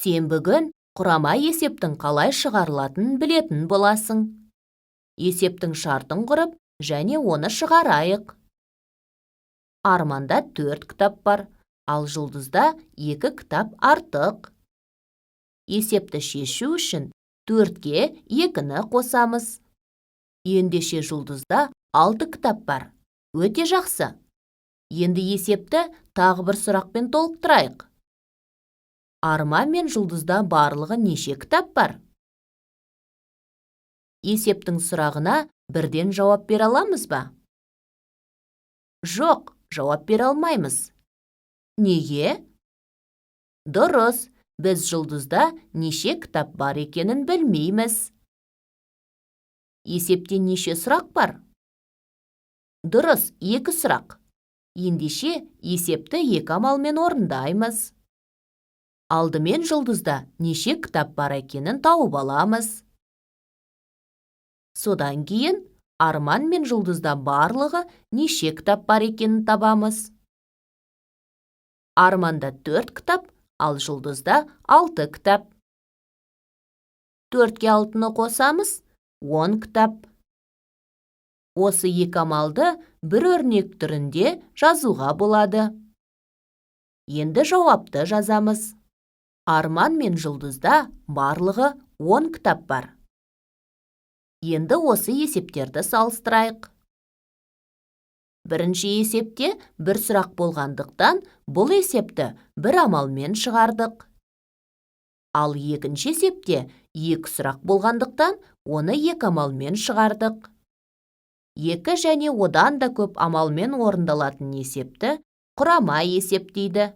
Сен бүгін құрама есептің қалай шығарылатынын білетін боласың. Есептің шартын құрып, және оны шығарайық. Арманда 4 кітап бар, ал Жұлдызда 2 кітап артық. Есепті шешу үшін 4-ке 2-ні қосамыз. Ендеше Жұлдызда 6 кітап бар. Өте жақсы. Енді есепті тағы бір сұрақпен толықтырайық. Арман мен Жұлдызда барлығы неше кітап бар? Есептің сұрағына бірден жауап бере аламыз ба? Жоқ, жауап бере алмаймыз. Неге? Дұрыс, біз Жұлдызда неше кітап бар екенін білмейміз. Есепте неше сұрақ бар? Дұрыс, 2 сұрақ. Ендеше есепті 2 амалмен орындаймыз. Алдымен Жұлдызда неше кітап бар екенін тауып аламыз. Содан кейін Арман мен Жұлдызда барлығы неше кітап бар екенін табамыз. Арманда 4 кітап, ал Жұлдызда 6 кітап. 4-ке 6-ны қосамыз, 10 кітап. Осы 2 амалды бір өрнек түрінде жазуға болады. Енді жауапты жазамыз. Арман мен Жұлдызда барлығы 10 кітап бар. Енді осы есептерді салыстырайық. Бірінші есепте бір сұрақ болғандықтан, бұл есепті бір амалмен шығардық. Ал екінші есепте 2 сұрақ болғандықтан, оны 2 амалмен шығардық. 2 және одан да көп амалмен орындалатын есепті құрама есеп дейді.